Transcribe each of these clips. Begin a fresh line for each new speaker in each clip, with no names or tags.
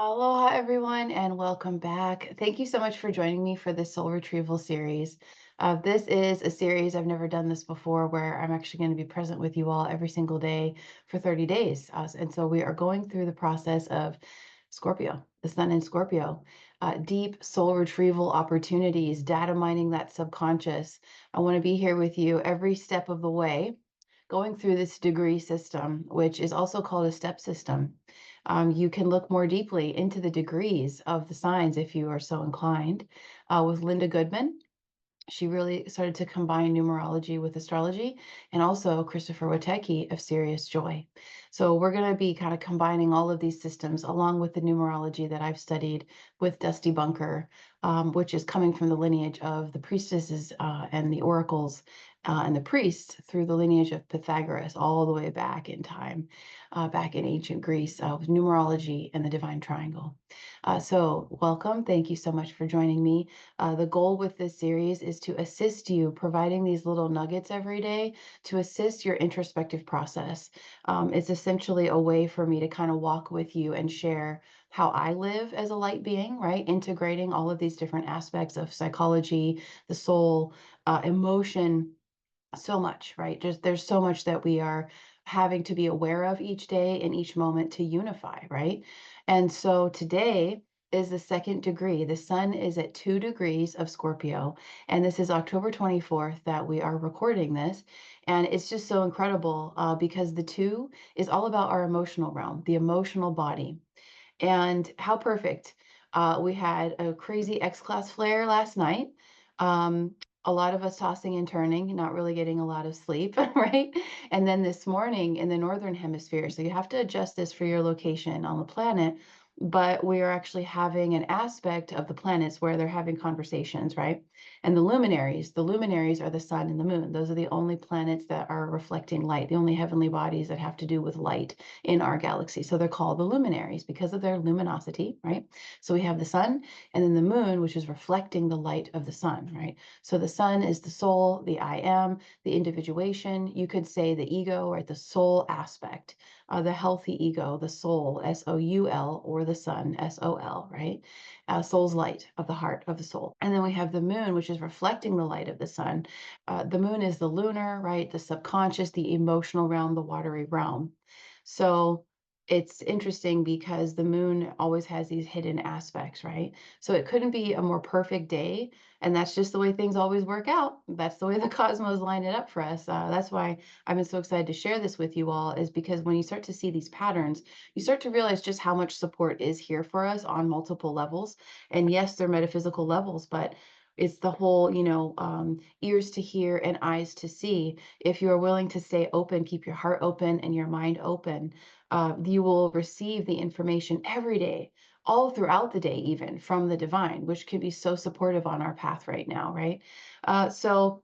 Aloha, everyone, and welcome back. Thank you so much for joining me for this soul retrieval series. This is a series, I've never done this before, where I'm actually going to be present with you all every single day for 30 days. And so we are going through the process of Scorpio, the sun in Scorpio, deep soul retrieval opportunities, data mining that subconscious. I want to be here with you every step of the way, going through this degree system, which is also called a step system. You can look more deeply into the degrees of the signs if you are so inclined. With Linda Goodman, she really started to combine numerology with astrology, and also Christopher Witecki of Serious Joy. So we're going to be kind of combining all of these systems along with the numerology that I've studied with Dusty Bunker, which is coming from the lineage of the priestesses and the oracles and the priests through the lineage of Pythagoras all the way back in time, back in ancient Greece, with numerology and the divine triangle. So welcome. Thank you so much for joining me. The goal with this series is to assist you, providing these little nuggets every day to assist your introspective process. It's essentially a way for me to kind of walk with you and share how I live as a light being, right? Integrating all of these different aspects of psychology, the soul, emotion, so much, right? Just there's so much that we are having to be aware of each day and each moment to unify, right? And so today is the second degree. The sun is at 2 degrees of Scorpio, and this is October 24th that we are recording this. And it's just so incredible because the two is all about our emotional realm, the emotional body. And how perfect. We had a crazy X-class flare last night. A lot of us tossing and turning, not really getting a lot of sleep, right? And then this morning in the northern hemisphere, so you have to adjust this for your location on the planet, but we are actually having an aspect of the planets where they're having conversations, right? And the luminaries are the sun and the moon. Those are the only planets that are reflecting light, the only heavenly bodies that have to do with light in our galaxy. So they're called the luminaries because of their luminosity, right? So we have the sun and then the moon, which is reflecting the light of the sun, right? So the sun is the soul, the I am, the individuation. You could say the ego, right? The soul aspect, the healthy ego, the soul, SOUL, or the sun, SOL, right? Soul's light of the heart of the soul. And then we have the moon, which is reflecting the light of the sun. The moon is the lunar, right? The subconscious, the emotional realm, the watery realm. So it's interesting because the moon always has these hidden aspects, right? So it couldn't be a more perfect day. And that's just the way things always work out. That's the way the cosmos line it up for us. That's why I've been so excited to share this with you all, is because when you start to see these patterns, you start to realize just how much support is here for us on multiple levels. And yes, they're metaphysical levels, but it's the whole, ears to hear and eyes to see. If you are willing to stay open, keep your heart open and your mind open, you will receive the information every day, all throughout the day, even from the divine, which can be so supportive on our path right now, right? So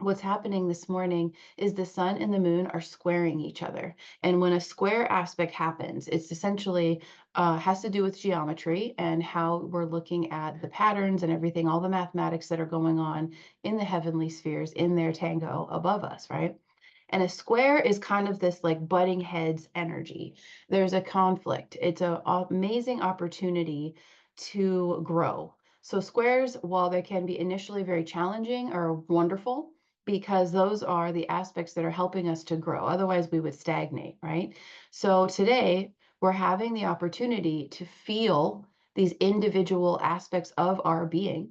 what's happening this morning is the sun and the moon are squaring each other. And when a square aspect happens, it's essentially has to do with geometry and how we're looking at the patterns and everything, all the mathematics that are going on in the heavenly spheres in their tango above us, right? And a square is kind of this like butting heads energy. There's a conflict. It's an amazing opportunity to grow. So squares, while they can be initially very challenging, are wonderful because those are the aspects that are helping us to grow. Otherwise, we would stagnate, right? So today, we're having the opportunity to feel these individual aspects of our being,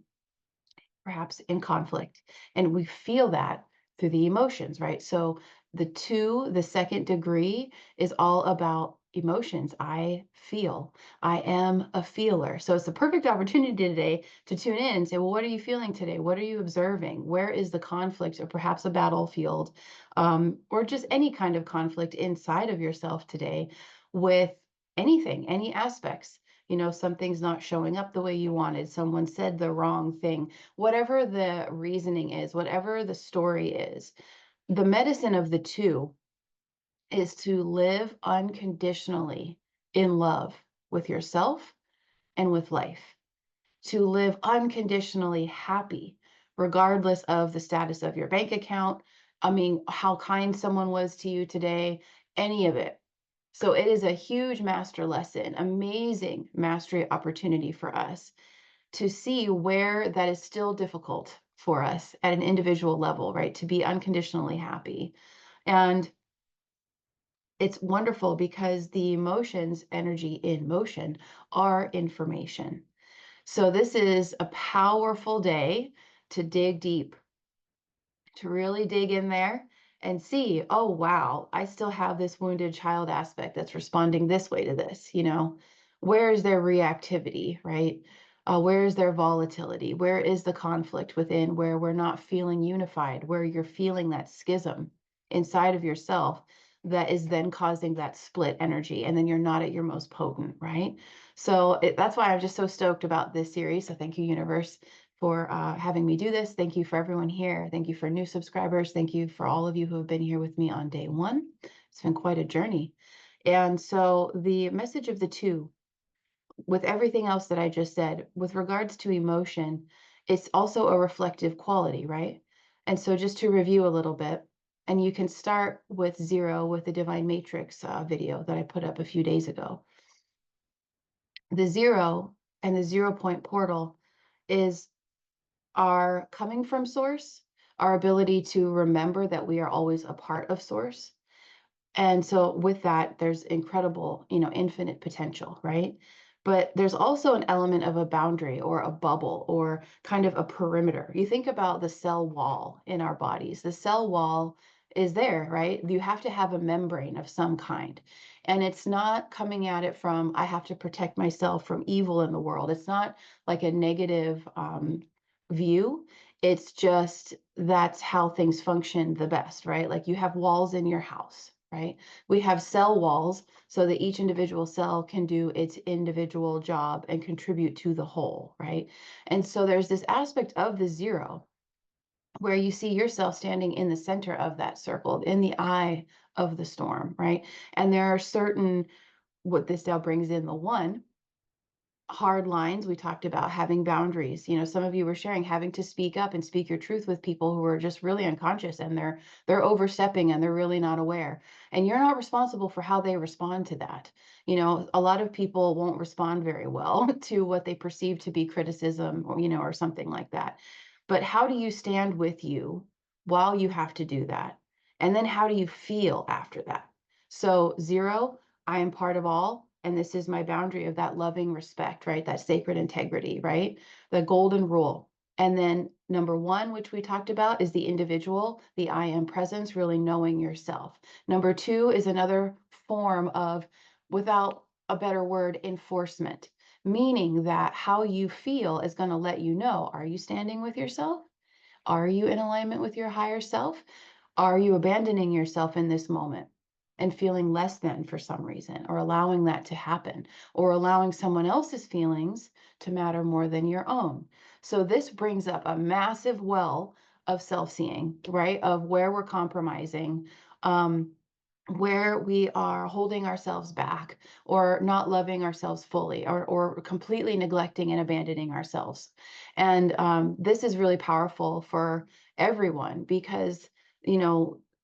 perhaps in conflict. And we feel that through the emotions, right? So the second degree is all about emotions. I feel. I am a feeler. So it's the perfect opportunity today to tune in and say, well, what are you feeling today? What are you observing? Where is the conflict, or perhaps a battlefield, or just any kind of conflict inside of yourself today with anything, any aspects? Something's not showing up the way you wanted. Someone said the wrong thing. Whatever the reasoning is, whatever the story is, the medicine of the two is to live unconditionally in love with yourself and with life, to live unconditionally happy, regardless of the status of your bank account. I mean, how kind someone was to you today, any of it. So it is a huge master lesson, amazing mastery opportunity for us to see where that is still difficult for us at an individual level, right? To be unconditionally happy. And it's wonderful because the emotions, energy in motion, are information. So this is a powerful day to dig deep, to really dig in there and see, oh, wow, I still have this wounded child aspect that's responding this way to this, where is their reactivity, right? Where is their volatility? Where is the conflict within where we're not feeling unified, where you're feeling that schism inside of yourself that is then causing that split energy, and then you're not at your most potent, right? So that's why I'm just so stoked about this series. So thank you, universe, for having me do this. Thank you for everyone here. Thank you for new subscribers. Thank you for all of you who have been here with me on day one. It's been quite a journey. And so the message of the two, with everything else that I just said, with regards to emotion, it's also a reflective quality, right? And so just to review a little bit, and you can start with 0 with the Divine Matrix video that I put up a few days ago. The 0 and the 0 point portal is our coming from source, our ability to remember that we are always a part of source. And so with that, there's incredible, infinite potential, right? But there's also an element of a boundary or a bubble or kind of a perimeter. You think about the cell wall in our bodies. The cell wall is there, right? You have to have a membrane of some kind. And it's not coming at it from, I have to protect myself from evil in the world. It's not like a negative view. It's just that's how things function the best, right? Like you have walls in your house, right? We have cell walls so that each individual cell can do its individual job and contribute to the whole, right? And so there's this aspect of the 0 where you see yourself standing in the center of that circle, in the eye of the storm, right? And there are certain, what this now brings in the 1, hard lines. We talked about having boundaries. Some of you were sharing having to speak up and speak your truth with people who are just really unconscious, and they're overstepping and they're really not aware. And you're not responsible for how they respond to that. A lot of people won't respond very well to what they perceive to be criticism, or something like that. But how do you stand with you while you have to do that? And then how do you feel after that? So 0, I am part of all, and this is my boundary of that loving respect, right? That sacred integrity, right? The golden rule. And then number 1, which we talked about, is the individual, the I am presence, really knowing yourself. Number 2 is another form of, without a better word, enforcement, meaning that how you feel is going to let you know, are you standing with yourself? Are you in alignment with your higher self? Are you abandoning yourself in this moment and feeling less than for some reason, or allowing that to happen, or allowing someone else's feelings to matter more than your own? So this brings up a massive well of self-seeing, right? Of where we're compromising, where we are holding ourselves back or not loving ourselves fully, or completely neglecting and abandoning ourselves. And this is really powerful for everyone because,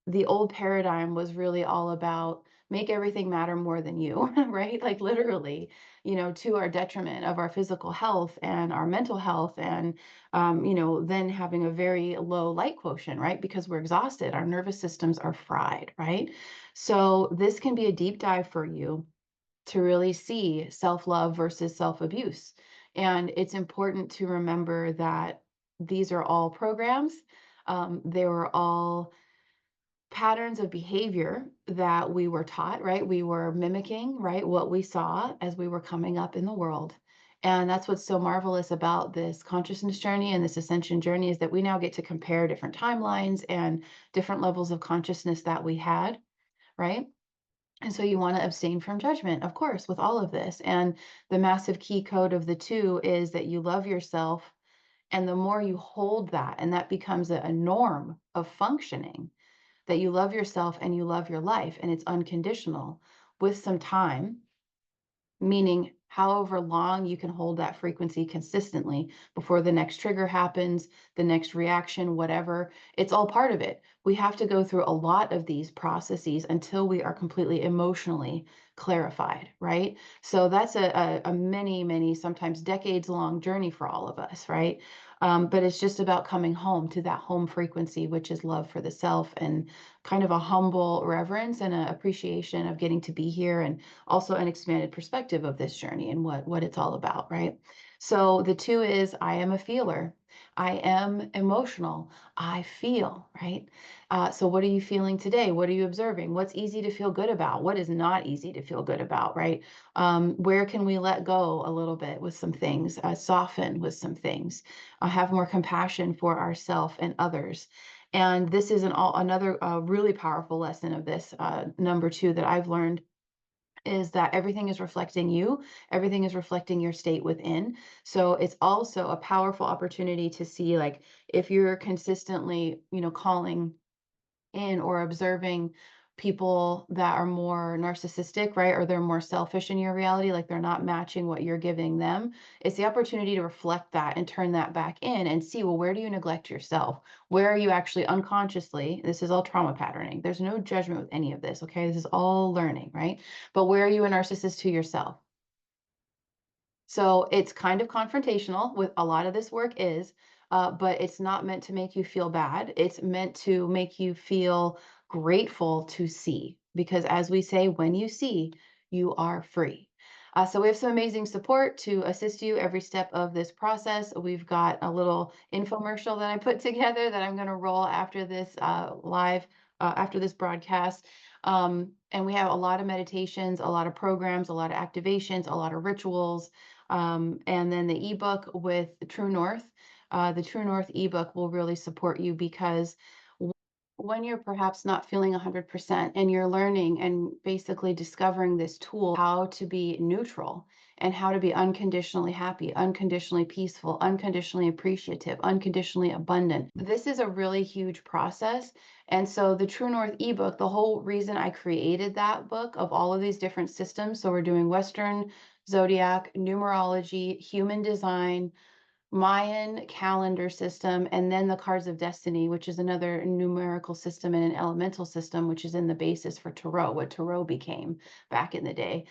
the old paradigm was really all about make everything matter more than you, right? Like literally, to our detriment of our physical health and our mental health, and then having a very low light quotient, right? Because we're exhausted, our nervous systems are fried, right? So this can be a deep dive for you to really see self-love versus self-abuse. And it's important to remember that these are all programs. They were all patterns of behavior that we were taught, right? We were mimicking, right, what we saw as we were coming up in the world. And that's what's so marvelous about this consciousness journey and this ascension journey, is that we now get to compare different timelines and different levels of consciousness that we had, right? And so you want to abstain from judgment, of course, with all of this. And the massive key code of the 2 is that you love yourself. And the more you hold that, and that becomes a norm of functioning, that you love yourself and you love your life, and it's unconditional with some time, meaning however long you can hold that frequency consistently before the next trigger happens, the next reaction, whatever. It's all part of it. We have to go through a lot of these processes until we are completely emotionally clarified, right? So that's a many, sometimes decades long journey for all of us, right? But it's just about coming home to that home frequency, which is love for the self and kind of a humble reverence and an appreciation of getting to be here, and also an expanded perspective of this journey and what it's all about, right? So the two is I am a feeler. I am emotional. I feel, right? So what are you feeling today? What are you observing? What's easy to feel good about? What is not easy to feel good about, right? Where can we let go a little bit with some things, soften with some things, have more compassion for ourselves and others? And this is another really powerful lesson of this, number two, that I've learned, is that everything is reflecting you, everything is reflecting your state within. So it's also a powerful opportunity to see, like, if you're consistently, calling in or observing people that are more narcissistic, right? Or they're more selfish in your reality, like they're not matching what you're giving them. It's the opportunity to reflect that and turn that back in and see, well, where do you neglect yourself? Where are you actually unconsciously? This is all trauma patterning. There's no judgment with any of this, okay? This is all learning, right? But where are you a narcissist to yourself? So it's kind of confrontational with a lot of this work is, but it's not meant to make you feel bad. It's meant to make you feel grateful to see, because as we say, when you see, you are free. So we have some amazing support to assist you every step of this process. We've got a little infomercial that I put together that I'm going to roll after this after this broadcast. And we have a lot of meditations, a lot of programs, a lot of activations, a lot of rituals, and then the ebook with True North. The True North ebook will really support you, because when you're perhaps not feeling 100% and you're learning and basically discovering this tool, how to be neutral and how to be unconditionally happy, unconditionally peaceful, unconditionally appreciative, unconditionally abundant. This is a really huge process. And so the True North ebook, the whole reason I created that book of all of these different systems. So we're doing Western zodiac, numerology, human design, Mayan calendar system, and then the cards of destiny, which is another numerical system and an elemental system, which is in the basis for tarot, what tarot became back in the day.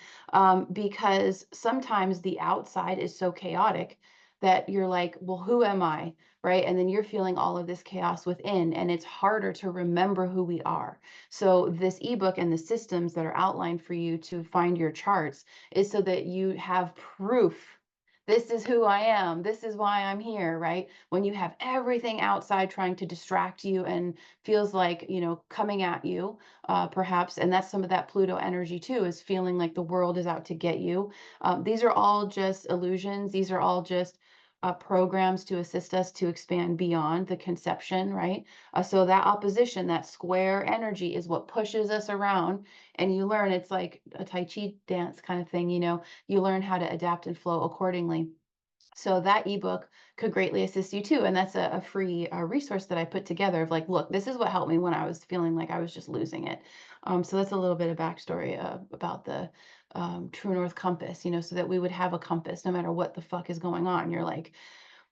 Because sometimes the outside is so chaotic that you're like, well, who am I? Right. And then you're feeling all of this chaos within, and it's harder to remember who we are. So, this ebook and the systems that are outlined for you to find your charts is so that you have proof. This is who I am. This is why I'm here, right? When you have everything outside trying to distract you and feels like, coming at you, perhaps, and that's some of that Pluto energy too, is feeling like the world is out to get you. These are all just illusions. These are all just programs to assist us to expand beyond the conception, right? So that opposition, that square energy is what pushes us around, and you learn, it's like a Tai Chi dance kind of thing, you learn how to adapt and flow accordingly. So that ebook could greatly assist you too. And that's a free resource that I put together of, like, look, this is what helped me when I was feeling like I was just losing it. So that's a little bit of backstory about the True North compass, so that we would have a compass no matter what the fuck is going on. You're like,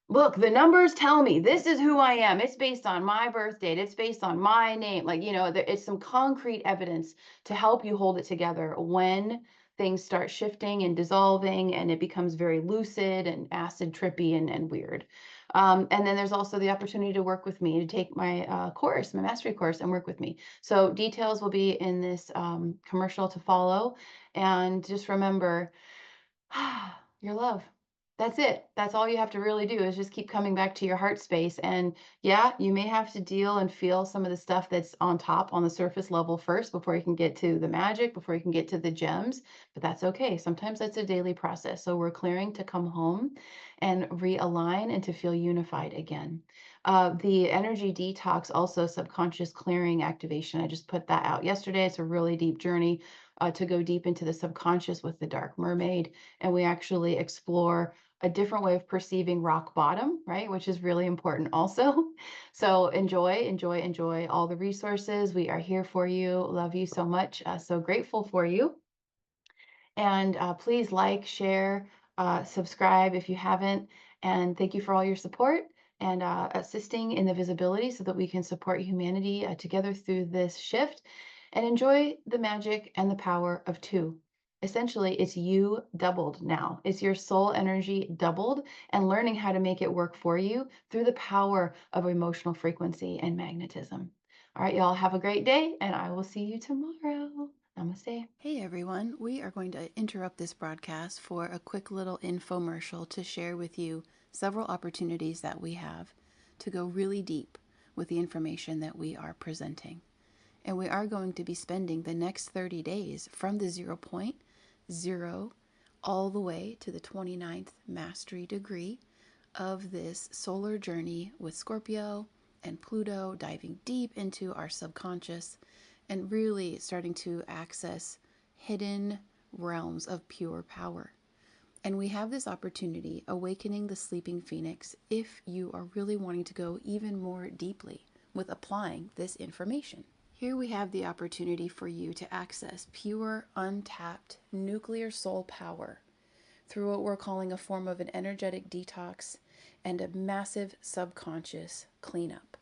look, the numbers tell me this is who I am. It's based on my birth date. It's based on my name. Like, it's some concrete evidence to help you hold it together when things start shifting and dissolving and it becomes very lucid and acid trippy and weird. And then there's also the opportunity to work with me, to take my course, my mastery course, and work with me. So details will be in this commercial to follow. And just remember, your love. That's it. That's all you have to really do, is just keep coming back to your heart space. And yeah, you may have to deal and feel some of the stuff that's on top, on the surface level first, before you can get to the magic, before you can get to the gems. But that's okay. Sometimes that's a daily process. So we're clearing to come home and realign and to feel unified again. The energy detox, also subconscious clearing activation. I just put that out yesterday. It's a really deep journey to go deep into the subconscious with the Dark Mermaid, and we actually explore a different way of perceiving rock bottom, right? Which is really important also. So enjoy all the resources. We are here for you. Love you so much. So grateful for you. And please like, share, subscribe if you haven't. And thank you for all your support and assisting in the visibility so that we can support humanity together through this shift and enjoy the magic and the power of two. Essentially, it's you doubled now. It's your soul energy doubled and learning how to make it work for you through the power of emotional frequency and magnetism. All right, y'all, have a great day, and I will see you tomorrow. Namaste.
Hey everyone, we are going to interrupt this broadcast for a quick little infomercial to share with you several opportunities that we have to go really deep with the information that we are presenting. And we are going to be spending the next 30 days from the 0.0 all the way to the 29th mastery degree of this solar journey with Scorpio and Pluto, diving deep into our subconscious and really starting to access hidden realms of pure power. And we have this opportunity, awakening the sleeping phoenix, if you are really wanting to go even more deeply with applying this information. Here we have the opportunity for you to access pure, untapped nuclear soul power through what we're calling a form of an energetic detox and a massive subconscious cleanup.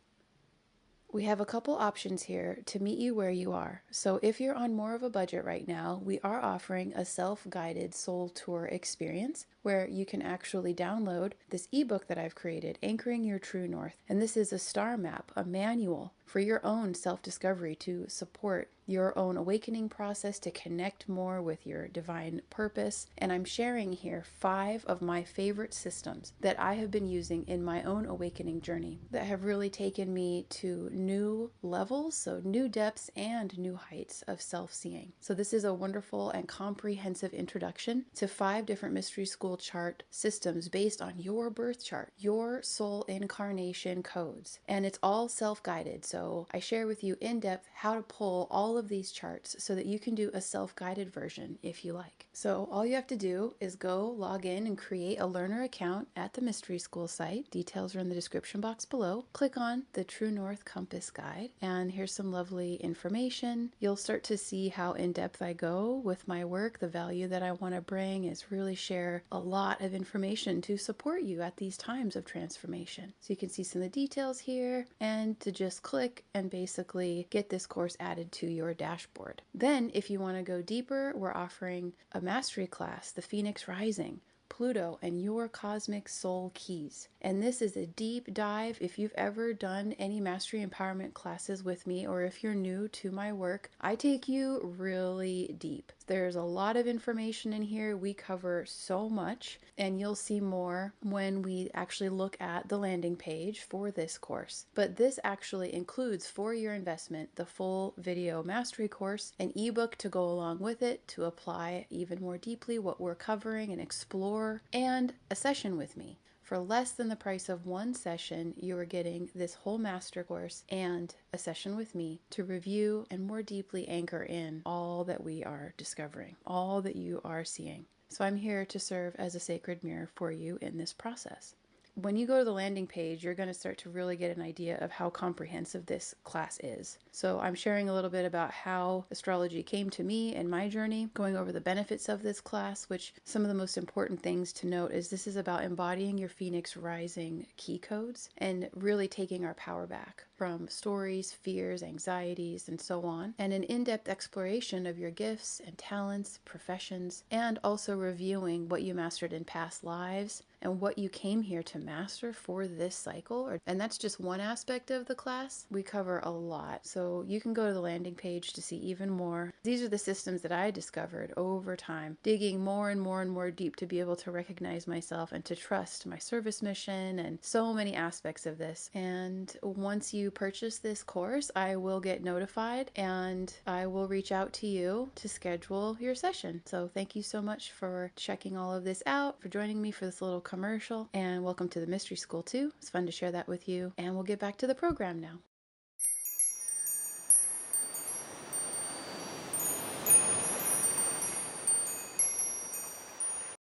We have a couple options here to meet you where you are. So if you're on more of a budget right now, we are offering a self-guided soul tour experience where you can actually download this ebook that I've created, Anchoring Your True North. And this is a star map, a manual for your own self-discovery to support your own awakening process, to connect more with your divine purpose. And I'm sharing here 5 of my favorite systems that I have been using in my own awakening journey that have really taken me to new levels, so new depths and new heights of self-seeing. So this is a wonderful and comprehensive introduction to 5 different mystery school chart systems based on your birth chart, your soul incarnation codes. And it's all self-guided. So I share with you in depth how to pull all of these charts so that you can do a self-guided version if you like. So all you have to do is go log in and create a learner account at the Mystery School site. Details are in the description box below. Click on the True North Compass Guide, and here's some lovely information. You'll start to see how in-depth I go with my work. The value that I want to bring is really share a lot of information to support you at these times of transformation. So you can see some of the details here, and to just click and basically get this course added to your dashboard. Then if you want to go deeper, we're offering a mastery class, the Phoenix Rising, Pluto and your cosmic soul keys. And this is a deep dive. If you've ever done any mastery empowerment classes with me, or if you're new to my work, I take you really deep. There's a lot of information in here. We cover so much, and you'll see more when we actually look at the landing page for this course. But this actually includes, for your investment, the full video mastery course, an ebook to go along with it to apply even more deeply what we're covering and explore, and a session with me. For less than the price of one session, you are getting this whole master course and a session with me to review and more deeply anchor in all that we are discovering, all that you are seeing. So I'm here to serve as a sacred mirror for you in this process. When you go to the landing page, you're going to start to really get an idea of how comprehensive this class is. So I'm sharing a little bit about how astrology came to me and my journey, going over the benefits of this class, which some of the most important things to note is this is about embodying your Phoenix Rising key codes and really taking our power back from stories, fears, anxieties, and so on, and an in-depth exploration of your gifts and talents, professions, and also reviewing what you mastered in past lives and what you came here to master for this cycle. And that's just one aspect of the class. We cover a lot. So you can go to the landing page to see even more. These are the systems that I discovered over time, digging more and more and more deep to be able to recognize myself and to trust my service mission and so many aspects of this. And once you purchase this course, I will get notified and I will reach out to you to schedule your session. So thank you so much for checking all of this out, for joining me for this little commercial, and welcome to the Mystery School too. It's fun to share that with you, and we'll get back to the program now.